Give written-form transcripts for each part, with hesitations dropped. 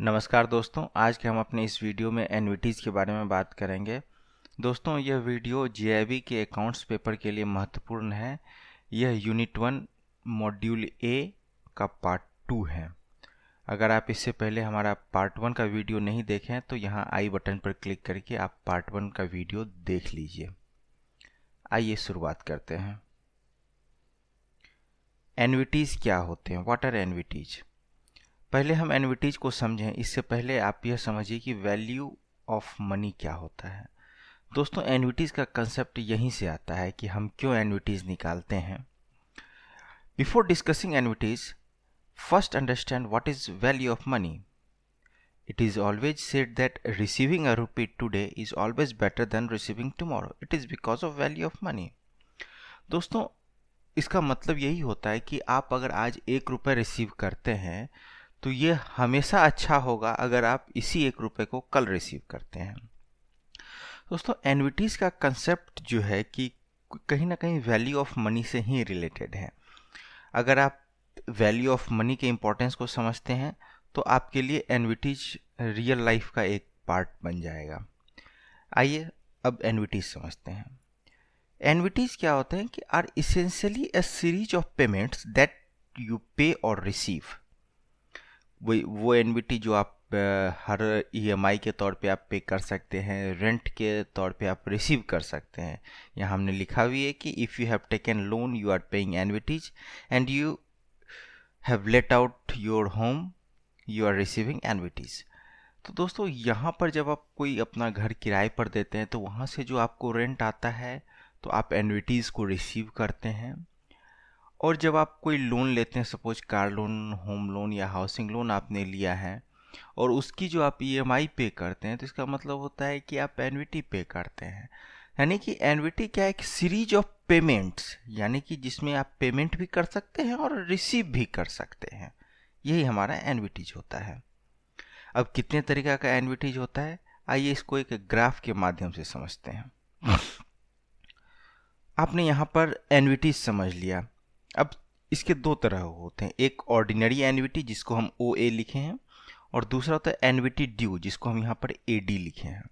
नमस्कार दोस्तों, आज के हम अपने इस वीडियो में एन्युइटीज़ के बारे में बात करेंगे। दोस्तों, यह वीडियो जेआईबी के अकाउंट्स पेपर के लिए महत्वपूर्ण है। यह यूनिट 1 मॉड्यूल ए का पार्ट 2 है। अगर आप इससे पहले हमारा पार्ट 1 का वीडियो नहीं देखें तो यहाँ आई बटन पर क्लिक करके आप पार्ट 1 का वीडियो देख लीजिए। आइए शुरुआत करते हैं। एन्युइटीज़ क्या होते हैं? What are annuities? पहले हम एन्युइटीज को समझें। इससे पहले आप यह समझिए कि वैल्यू ऑफ मनी क्या होता है। दोस्तों, एन्युइटीज का कंसेप्ट यहीं से आता है कि हम क्यों एन्युइटीज निकालते हैं। Before discussing annuities, first understand what is value of money. It is always said that receiving a rupee today is always better than receiving tomorrow. It is because of value of money. दोस्तों, इसका मतलब यही होता है कि आप अगर आज 1 रुपये रिसीव करते हैं तो ये हमेशा अच्छा होगा अगर आप इसी 1 रुपये को कल रिसीव करते हैं। दोस्तों, एन्युइटीज़ का कंसेप्ट जो है कि कहीं ना कहीं वैल्यू ऑफ मनी से ही रिलेटेड है। अगर आप वैल्यू ऑफ मनी के इम्पोर्टेंस को समझते हैं तो आपके लिए एन्युइटीज रियल लाइफ का एक पार्ट बन जाएगा। आइए अब एन्युइटीज समझते हैं। एन्युइटीज क्या होते हैं कि are essentially a series of payments that you pay और रिसीव। वो एन्युइटी जो आप हर ईएमआई के तौर पे आप पे कर सकते हैं, रेंट के तौर पे आप रिसीव कर सकते हैं। यहाँ हमने लिखा भी है कि if you have taken loan you are paying annuities and you have let out your home you are receiving annuities. तो दोस्तों, यहाँ पर जब आप कोई अपना घर किराए पर देते हैं तो वहाँ से जो आपको रेंट आता है तो आप एन्युइटीज़ को रिसीव करते हैं। और जब आप कोई लोन लेते हैं, suppose car loan, home loan या हाउसिंग लोन आपने लिया है और उसकी जो आप ईएमआई पे करते हैं तो इसका मतलब होता है कि आप एन्युइटी पे करते हैं। यानी कि एन्युइटी क्या है? एक सीरीज ऑफ पेमेंट्स, यानी कि जिसमें आप पेमेंट भी कर सकते हैं और रिसीव भी कर सकते हैं। यही हमारा एन्युइटीज होता है। अब कितने तरीका का एन्युइटीज होता है, आइए इसको एक ग्राफ के माध्यम से समझते हैं। आपने यहाँ पर एन्युइटीज समझ लिया। अब इसके 2 तरह होते हैं, एक ऑर्डिनरी एन्युइटी जिसको हम OA लिखे हैं और दूसरा होता है एन्युइटी ड्यू जिसको हम यहाँ पर AD लिखे हैं।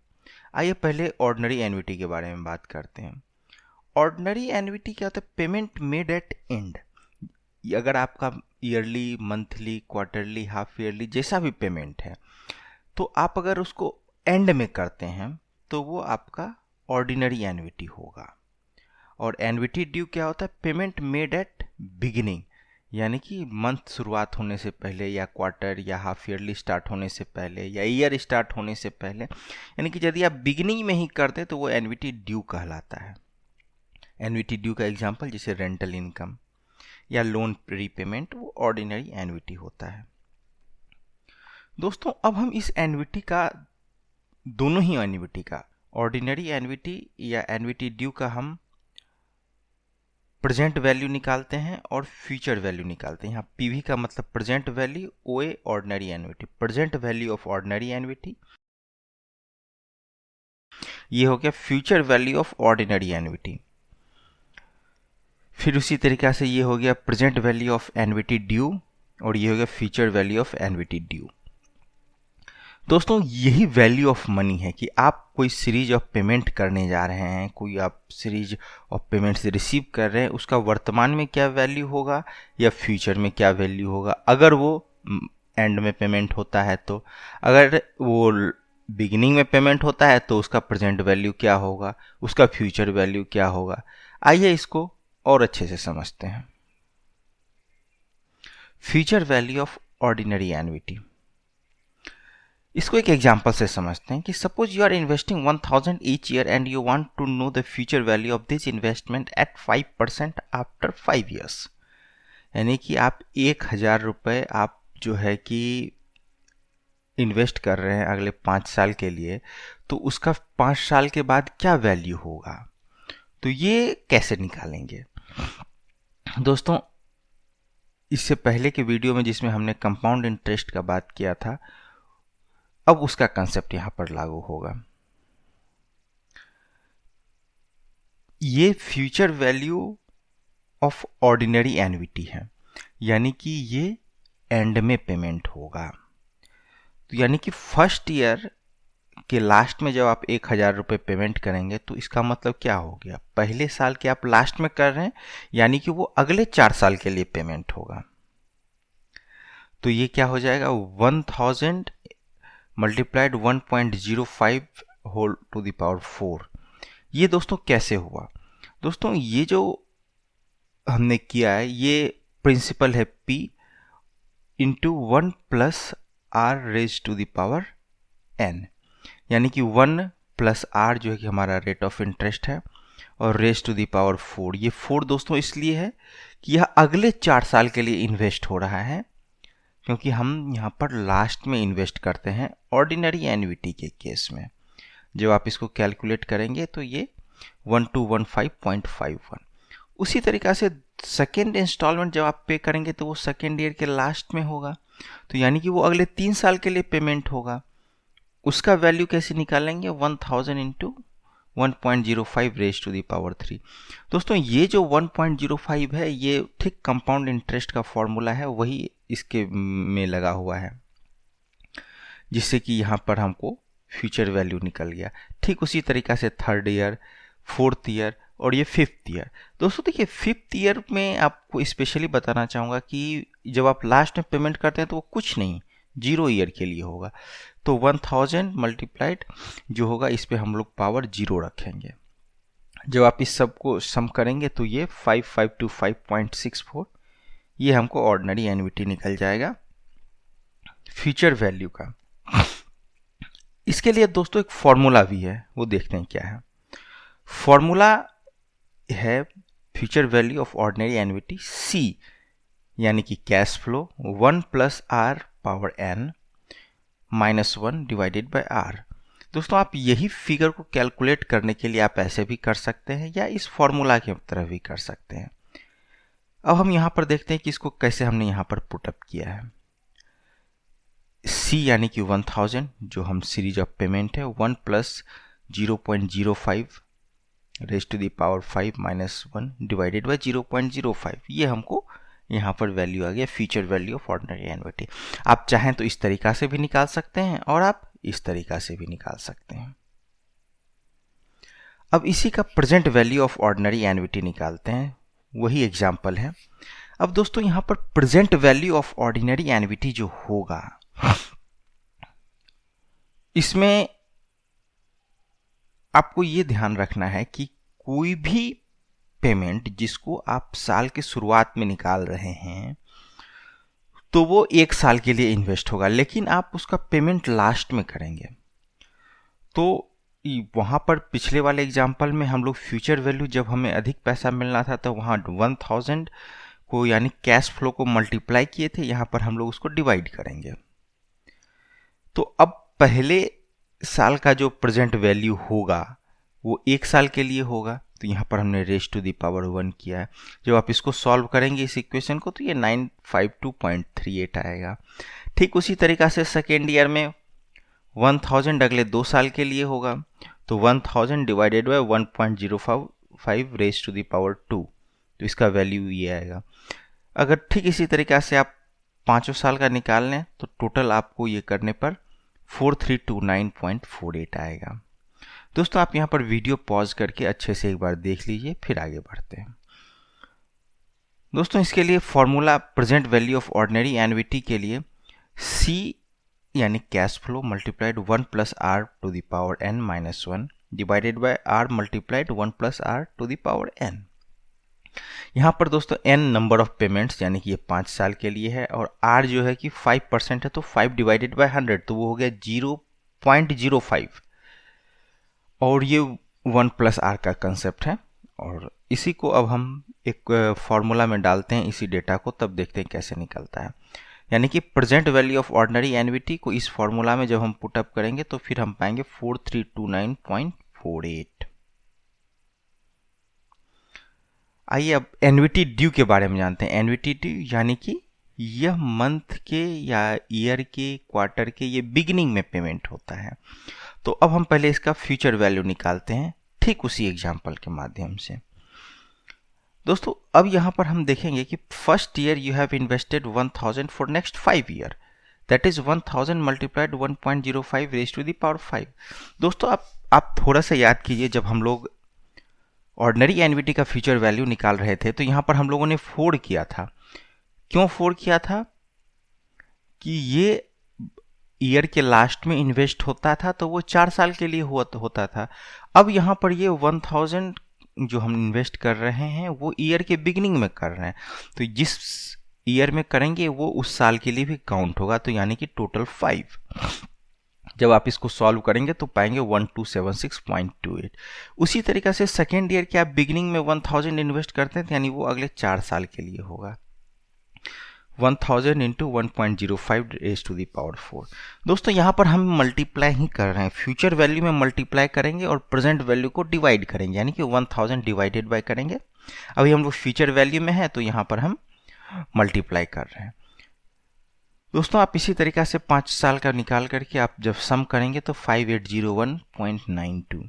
आइए पहले ऑर्डिनरी एन्युइटी के बारे में बात करते हैं। ऑर्डिनरी एन्युइटी क्या होता है? Payment made at and. अगर आपका yearly, monthly, quarterly, half yearly जैसा भी पेमेंट है तो आप अगर उसको एंड में करते हैं तो वो आपका ऑर्डिनरी एन्युइटी होगा। और एन्युइटी ड्यू क्या होता है? पेमेंट मेड एट बिगिनिंग, यानी कि मंथ शुरुआत होने से पहले या क्वार्टर या हाफ ईयरली स्टार्ट होने से पहले या ईयर स्टार्ट होने से पहले, यानी कि यदि आप बिगिनिंग में ही कर दें तो वो एन्युइटी ड्यू कहलाता है। एन्युइटी ड्यू का एग्जांपल जैसे रेंटल इनकम या लोन प्रीपेमेंट, वो ऑर्डिनरी एन्युइटी होता है। दोस्तों, अब हम इस एन्युइटी का, दोनों ही एन्युइटी का, ऑर्डिनरी एन्युइटी या एन्युइटी ड्यू का हम प्रेजेंट वैल्यू निकालते हैं और फ्यूचर वैल्यू निकालते हैं। यहाँ पीवी का मतलब present value, OA ordinary annuity, present value of ordinary annuity. ये हो गया future value of ordinary annuity. फिर उसी तरीके से ये हो गया present value of annuity due और ये हो गया future value of annuity due. दोस्तों, यही वैल्यू ऑफ मनी है कि आप कोई सीरीज ऑफ पेमेंट करने जा रहे हैं, कोई आप सीरीज ऑफ पेमेंट्स रिसीव कर रहे हैं, उसका वर्तमान में क्या वैल्यू होगा या फ्यूचर में क्या वैल्यू होगा। अगर वो एंड में पेमेंट होता है तो, अगर वो बिगिनिंग में पेमेंट होता है तो उसका प्रेजेंट वैल्यू क्या होगा, उसका फ्यूचर वैल्यू क्या होगा। आइए इसको और अच्छे से समझते हैं। Future value of ordinary annuity, इसको एक एग्जाम्पल से समझते हैं कि suppose you are investing 1000 each year and you want to know the future value of this investment at 5% after 5 years. यानी कि आप 1000 रुपये आप जो है कि इन्वेस्ट कर रहे हैं अगले 5 साल के लिए, तो उसका 5 साल के बाद क्या वैल्यू होगा, तो ये कैसे निकालेंगे। दोस्तों, इससे पहले के वीडियो में जिसमें हमने कंपाउंड इंटरेस्ट का बात किया था, अब उसका कंसेप्ट यहां पर लागू होगा। ये future value of ordinary annuity है, यानी कि ये एंड में पेमेंट होगा। तो यानी कि फर्स्ट ईयर के लास्ट में जब आप 1,000 रुपये पेमेंट करेंगे तो इसका मतलब क्या हो गया, पहले साल के आप लास्ट में कर रहे हैं, यानी कि वो अगले 4 साल के लिए पेमेंट होगा। तो ये क्या हो जाएगा, 1000 multiplied 1.05 whole to the power 4। ये दोस्तों कैसे हुआ, दोस्तों ये जो हमने किया है ये प्रिंसिपल है P into 1 plus are raise to the power n, यानी कि 1 प्लस आर जो है कि हमारा रेट ऑफ इंटरेस्ट है और रेज टू द पावर 4। ये 4 दोस्तों इसलिए है कि यह अगले 4 साल के लिए इन्वेस्ट हो रहा है, क्योंकि हम यहाँ पर लास्ट में इन्वेस्ट करते हैं ऑर्डिनरी एन्युइटी के केस में। जब आप इसको कैलकुलेट करेंगे तो ये 1215.51। उसी तरीक़ा से सेकेंड इंस्टॉलमेंट जब आप पे करेंगे तो वो सेकेंड ईयर के लास्ट में होगा, तो यानी कि वो अगले 3 साल के लिए पेमेंट होगा। उसका वैल्यू कैसे निकालेंगे, 1000 into 1.05 raise to the power 3। दोस्तों ये जो 1.05 है ये ठीक कंपाउंड इंटरेस्ट का फॉर्मूला है, वही इसके में लगा हुआ है, जिससे कि यहाँ पर हमको फ्यूचर वैल्यू निकल गया। ठीक उसी तरीक़ा से थर्ड ईयर, फोर्थ ईयर और ये फिफ्थ ईयर। दोस्तों देखिए फिफ्थ ईयर में आपको स्पेशली बताना चाहूँगा कि जब आप लास्ट में पेमेंट करते हैं तो वो कुछ नहीं, 0 ईयर के लिए होगा। तो 1000 मल्टीप्लाइड जो होगा इस पे हम लोग पावर 0 रखेंगे। जब आप इस सब को सम करेंगे तो ये 5525.64 ये हमको ऑर्डिनरी एन्युइटी निकल जाएगा फ्यूचर वैल्यू का। इसके लिए दोस्तों एक फॉर्मूला भी है, वो देखते हैं क्या है। फॉर्मूला है future value of ordinary annuity C, यानी कि cash flow 1 plus R power n minus 1 divided by R. दोस्तों आप यही फिगर को कैलकुलेट करने के लिए आप ऐसे भी कर सकते हैं या इस फॉर्मूला की तरह भी कर सकते हैं। अब हम यहाँ पर देखते हैं कि इसको कैसे हमने यहाँ पर पुटअप किया है। C यानी कि 1000 जो हम सीरीज ऑफ पेमेंट है, 1 plus 0.05 raise to the power 5 minus 1 divided by 0.05, ये हमको यहाँ पर वैल्यू आ गया future value of ordinary annuity. आप चाहें तो इस तरीका से भी निकाल सकते हैं और आप इस तरीका से भी निकाल सकते हैं। अब इसी का present value of ordinary annuity निकालते हैं, वही एग्जाम्पल है। अब दोस्तों यहाँ पर present value of ordinary annuity जो होगा इसमें आपको ये ध्यान रखना है कि कोई भी पेमेंट जिसको आप साल की शुरुआत में निकाल रहे हैं तो वो 1 साल के लिए इन्वेस्ट होगा, लेकिन आप उसका पेमेंट लास्ट में करेंगे। तो वहाँ पर पिछले वाले एग्जाम्पल में हम लोग फ्यूचर वैल्यू जब हमें अधिक पैसा मिलना था तो वहाँ 1000 को यानी कैश फ्लो को मल्टीप्लाई किए थे, यहाँ पर हम लोग उसको डिवाइड करेंगे। तो अब पहले साल का जो प्रेजेंट वैल्यू होगा वो 1 साल के लिए होगा, तो यहाँ पर हमने रेज टू द पावर 1 किया है। जब आप इसको सॉल्व करेंगे इस इक्वेशन को तो ये 952.38 आएगा। ठीक उसी तरीक़ा से सेकेंड ईयर में 1000 अगले 2 साल के लिए होगा, तो 1000 divided by 1.05 raise to the power 2, तो इसका वैल्यू ये आएगा। अगर ठीक इसी तरीक़ा से आप 5 साल का निकाल लें तो टोटल आपको ये करने पर 4329.48 आएगा। दोस्तों आप यहाँ पर वीडियो पॉज करके अच्छे से एक बार देख लीजिए, फिर आगे बढ़ते हैं। दोस्तों इसके लिए formula present value of ordinary annuity के लिए C यानी cash flow multiplied 1 plus R to the power n minus 1 divided by r multiplied 1 plus R to the power n। यहाँ पर दोस्तों n नंबर ऑफ पेमेंट्स यानी कि ये 5 साल के लिए है और r जो है कि 5% है, तो 5 डिवाइडेड बाय 100 तो वो हो गया 0.05 और ये 1 प्लस आर का कंसेप्ट है। और इसी को अब हम एक फॉर्मूला में डालते हैं इसी डेटा को, तब देखते हैं कैसे निकलता है। यानी कि present value of ordinary annuity को इस फॉर्मूला में जब हम पुटअप करेंगे तो फिर हम पाएंगे 4329.48। आइए अब एन्युइटी ड्यू के बारे में जानते हैं। एन्युइटी ड्यू यानी कि यह मंथ के या ईयर के, क्वार्टर के, ये बिगिनिंग में पेमेंट होता है। तो अब हम पहले इसका फ्यूचर वैल्यू निकालते हैं ठीक उसी एग्जाम्पल के माध्यम से। दोस्तों अब यहाँ पर हम देखेंगे कि first year you have invested 1000 for next 5 year, that is 1000 multiplied 1.05 raise to the power 5। दोस्तों आप थोड़ा सा याद कीजिए, जब हम लोग ऑर्डिनरी एनवीटी का फ्यूचर वैल्यू निकाल रहे थे तो यहाँ पर हम लोगों ने 4 किया था। क्यों 4 किया था? कि ये ईयर के लास्ट में इन्वेस्ट होता था तो वो 4 साल के लिए होता था। अब यहाँ पर ये 1000 जो हम इन्वेस्ट कर रहे हैं वो ईयर के बिगिनिंग में कर रहे हैं, तो जिस ईयर में करेंगे वो उस साल के लिए भी काउंट होगा, तो यानी कि टोटल 5। जब आप इसको सॉल्व करेंगे तो पाएंगे 1276.28। उसी तरीक़े से सेकेंड ईयर के आप बिगिनिंग में 1000 इन्वेस्ट करते हैं, यानी वो अगले 4 साल के लिए होगा। 1000 into 1.05 raise to the power 4। दोस्तों यहाँ पर हम मल्टीप्लाई ही कर रहे हैं, फ्यूचर वैल्यू में मल्टीप्लाई करेंगे और प्रेजेंट वैल्यू को डिवाइड करेंगे, यानी कि 1000 डिवाइडेड बाय करेंगे। अभी हम लोग फ्यूचर वैल्यू में है तो यहाँ पर हम मल्टीप्लाई कर रहे हैं। दोस्तों आप इसी तरीक़ा से 5 साल का निकाल करके आप जब सम करेंगे तो 5801.92।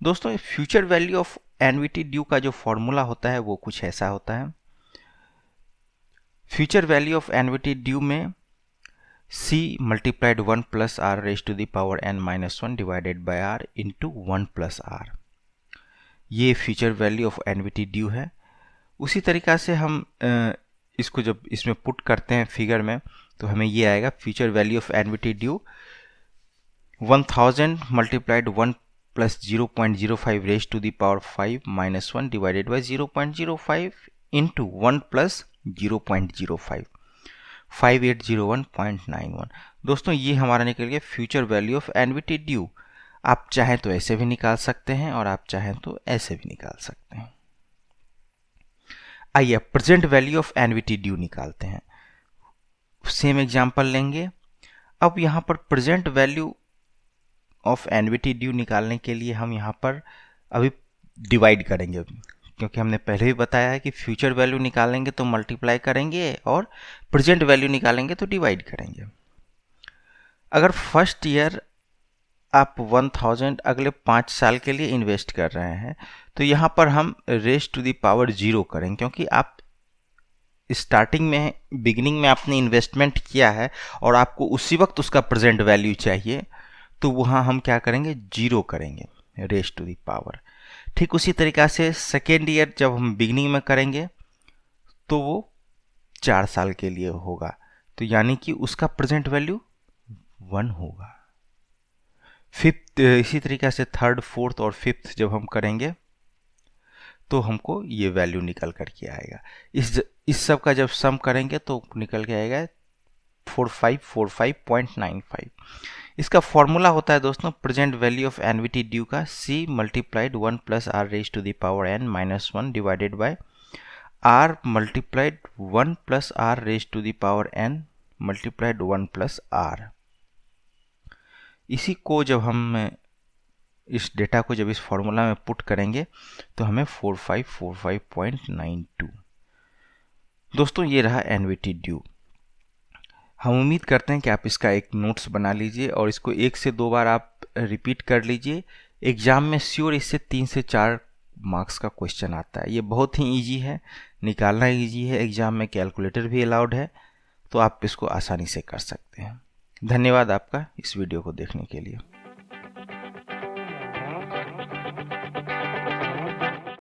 दोस्तों future value of annuity due का जो फॉर्मूला होता है वो कुछ ऐसा होता है। Future value of annuity due में C multiplied 1 plus are raise to the power n minus 1 divided by r into 1 plus r, ये future value of annuity due है। उसी तरीक़ा से हम इसको जब इसमें पुट करते हैं फिगर में तो हमें ये आएगा future value of annuity due 1000 multiplied 1 plus 0.05 raise to the power 5 minus 1 divided by 0.05 into 1 plus 0.05, 5801.91। दोस्तों ये हमारा निकल गया future value of annuity due. आप चाहें तो ऐसे भी निकाल सकते हैं और आप चाहें तो ऐसे भी निकाल सकते हैं। आइए present value of annuity due निकालते हैं। सेम एग्जांपल लेंगे। अब यहाँ पर present value of annuity due निकालने के लिए हम यहाँ पर अभी डिवाइड करेंगे, क्योंकि हमने पहले भी बताया है कि फ्यूचर वैल्यू निकालेंगे तो मल्टीप्लाई करेंगे और प्रेजेंट वैल्यू निकालेंगे तो डिवाइड करेंगे। अगर फर्स्ट ईयर आप 1000 अगले 5 साल के लिए इन्वेस्ट कर रहे हैं तो यहाँ पर हम रेज टू द पावर 0 करेंगे, क्योंकि आप स्टार्टिंग में बिगिनिंग में आपने इन्वेस्टमेंट किया है और आपको उसी वक्त उसका प्रेजेंट वैल्यू चाहिए, तो वहाँ हम क्या करेंगे 0 करेंगे रेज टू द पावर। ठीक उसी तरीक़ा से सेकेंड ईयर जब हम बिगिनिंग में करेंगे तो वो 4 साल के लिए होगा, तो यानी कि उसका प्रेजेंट वैल्यू 1 होगा। फिफ्थ इसी तरीक़े से थर्ड, फोर्थ और फिफ्थ जब हम करेंगे तो हमको ये वैल्यू निकल कर के आएगा। इस सब का जब सम करेंगे तो निकल के आएगा 4545.95। इसका फॉर्मूला होता है दोस्तों present value of annuity due का C multiplied 1 plus are raise to the power n minus 1 divided by r multiplied 1 plus are raise to the power n multiplied 1 plus r। इसी को जब हम इस डेटा को जब इस फॉर्मूला में पुट करेंगे तो हमें 4545.92। दोस्तों ये रहा एनवीटी ड्यू। हम उम्मीद करते हैं कि आप इसका एक नोट्स बना लीजिए और इसको 1 से 2 बार आप रिपीट कर लीजिए। एग्ज़ाम में श्योर इससे 3 से 4 मार्क्स का क्वेश्चन आता है। ये बहुत ही इजी है, निकालना इजी है, एग्ज़ाम में कैलकुलेटर भी अलाउड है, तो आप इसको आसानी से कर सकते हैं। धन्यवाद आपका इस वीडियो को देखने के लिए।